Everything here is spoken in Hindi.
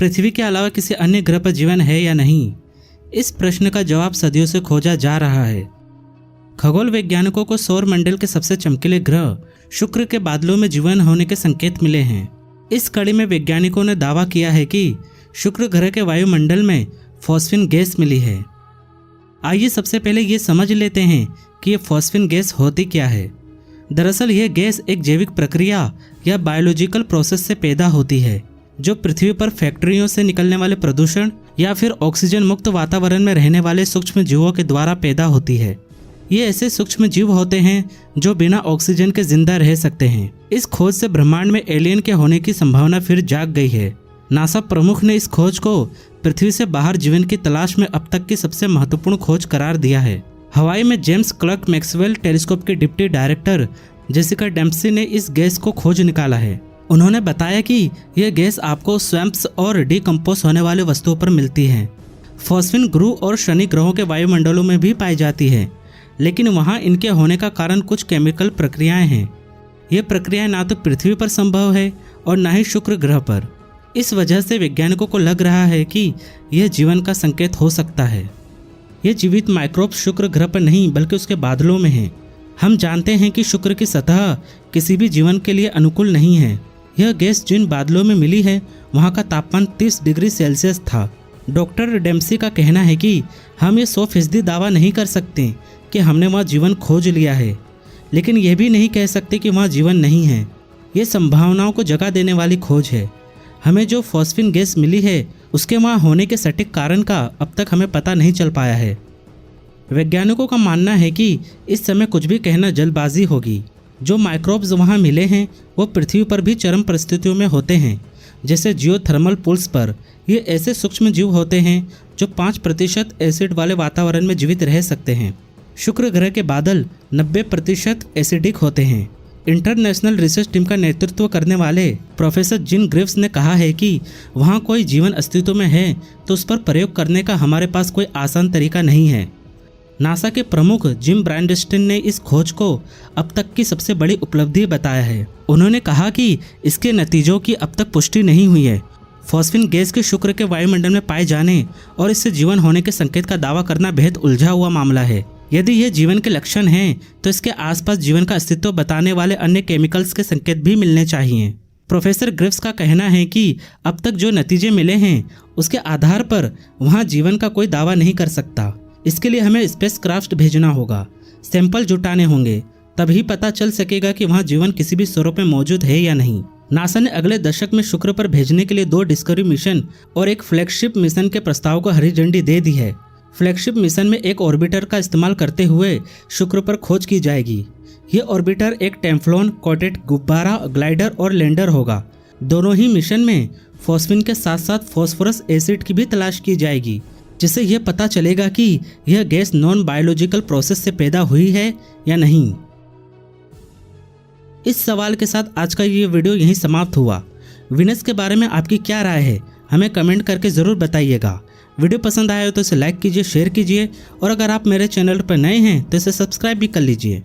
पृथ्वी के अलावा किसी अन्य ग्रह पर जीवन है या नहीं, इस प्रश्न का जवाब सदियों से खोजा जा रहा है। खगोल वैज्ञानिकों को सौर मंडल के सबसे चमकीले ग्रह शुक्र के बादलों में जीवन होने के संकेत मिले हैं। इस कड़ी में वैज्ञानिकों ने दावा किया है कि शुक्र ग्रह के वायुमंडल में फॉस्फिन गैस मिली है। आइए सबसे पहले ये समझ लेते हैं कि ये फॉस्फिन गैस होती क्या है। दरअसल यह गैस एक जैविक प्रक्रिया या बायोलॉजिकल प्रोसेस से पैदा होती है, जो पृथ्वी पर फैक्ट्रियों से निकलने वाले प्रदूषण या फिर ऑक्सीजन मुक्त वातावरण में रहने वाले सूक्ष्म जीवों के द्वारा पैदा होती है। ये ऐसे सूक्ष्म जीव होते हैं जो बिना ऑक्सीजन के जिंदा रह सकते हैं। इस खोज से ब्रह्मांड में एलियन के होने की संभावना फिर जाग गई है। नासा प्रमुख ने इस खोज को पृथ्वी से बाहर जीवन की तलाश में अब तक की सबसे महत्वपूर्ण खोज करार दिया है। हवाई में जेम्स क्लर्क मैक्सवेल टेलीस्कोप के डिप्टी डायरेक्टर जेसिका डेम्पसी ने इस गैस को खोज निकाला है। उन्होंने बताया कि यह गैस आपको स्वैम्प्स और डिकम्पोज होने वाली वस्तुओं पर मिलती है। फॉस्फिन गुरु और शनि ग्रहों के वायुमंडलों में भी पाई जाती है, लेकिन वहाँ इनके होने का कारण कुछ केमिकल प्रक्रियाएं हैं। ये प्रक्रियाएं ना तो पृथ्वी पर संभव है और न ही शुक्र ग्रह पर। इस वजह से वैज्ञानिकों को लग रहा है कि यह जीवन का संकेत हो सकता है। ये जीवित माइक्रोब्स शुक्र ग्रह पर नहीं बल्कि उसके बादलों में हैं। हम जानते हैं कि शुक्र की सतह किसी भी जीवन के लिए अनुकूल नहीं है। यह गैस जिन बादलों में मिली है वहाँ का तापमान 30 डिग्री सेल्सियस था। डॉक्टर डेम्पसी का कहना है कि हम ये 100% दावा नहीं कर सकते कि हमने वहाँ जीवन खोज लिया है, लेकिन यह भी नहीं कह सकते कि वहाँ जीवन नहीं है। ये संभावनाओं को जगा देने वाली खोज है। हमें जो फॉस्फिन गैस मिली है उसके वहाँ होने के सटीक कारण का अब तक हमें पता नहीं चल पाया है। वैज्ञानिकों का मानना है कि इस समय कुछ भी कहना जल्दबाजी होगी। जो माइक्रोब्स वहाँ मिले हैं वो पृथ्वी पर भी चरम परिस्थितियों में होते हैं, जैसे जियोथर्मल पूल्स पर। ये ऐसे सूक्ष्म जीव होते हैं जो 5% एसिड वाले वातावरण में जीवित रह सकते हैं। शुक्र ग्रह के बादल 90% एसिडिक होते हैं। इंटरनेशनल रिसर्च टीम का नेतृत्व करने वाले प्रोफेसर जिन ग्रिव्स ने कहा है कि वहाँ कोई जीवन अस्तित्व में है तो उस पर प्रयोग करने का हमारे पास कोई आसान तरीका नहीं है। नासा के प्रमुख जिम ब्रांडस्टिन ने इस खोज को अब तक की सबसे बड़ी उपलब्धि बताया है। उन्होंने कहा कि इसके नतीजों की अब तक पुष्टि नहीं हुई है। फॉस्फिन गैस के शुक्र के वायुमंडल में पाए जाने और इससे जीवन होने के संकेत का दावा करना बेहद उलझा हुआ मामला है। यदि ये जीवन के लक्षण हैं तो इसके आसपास जीवन का अस्तित्व बताने वाले अन्य केमिकल्स के संकेत भी मिलने चाहिए। प्रोफेसर ग्रिव्स का कहना है कि अब तक जो नतीजे मिले हैं उसके आधार पर वहाँ जीवन का कोई दावा नहीं कर सकता। इसके लिए हमें स्पेसक्राफ्ट भेजना होगा, सैंपल जुटाने होंगे, तभी पता चल सकेगा कि वहाँ जीवन किसी भी स्वरूप में मौजूद है या नहीं। नासा ने अगले दशक में शुक्र पर भेजने के लिए 2 डिस्कवरी मिशन और एक फ्लैगशिप मिशन के प्रस्ताव को हरी झंडी दे दी है। फ्लैगशिप मिशन में एक ऑर्बिटर का इस्तेमाल करते हुए शुक्र पर खोज की जाएगी। ये ऑर्बिटर एक टेम्फ्लॉन कोटेड गुब्बारा, ग्लाइडर और लैंडर होगा। दोनों ही मिशन में फॉस्फिन के साथ साथ फॉस्फोरस एसिड की भी तलाश की जाएगी, जिससे यह पता चलेगा कि यह गैस नॉन बायोलॉजिकल प्रोसेस से पैदा हुई है या नहीं। इस सवाल के साथ आज का ये वीडियो यहीं समाप्त हुआ। वीनस के बारे में आपकी क्या राय है हमें कमेंट करके ज़रूर बताइएगा। वीडियो पसंद आया हो तो इसे लाइक कीजिए, शेयर कीजिए और अगर आप मेरे चैनल पर नए हैं तो इसे सब्सक्राइब भी कर लीजिए।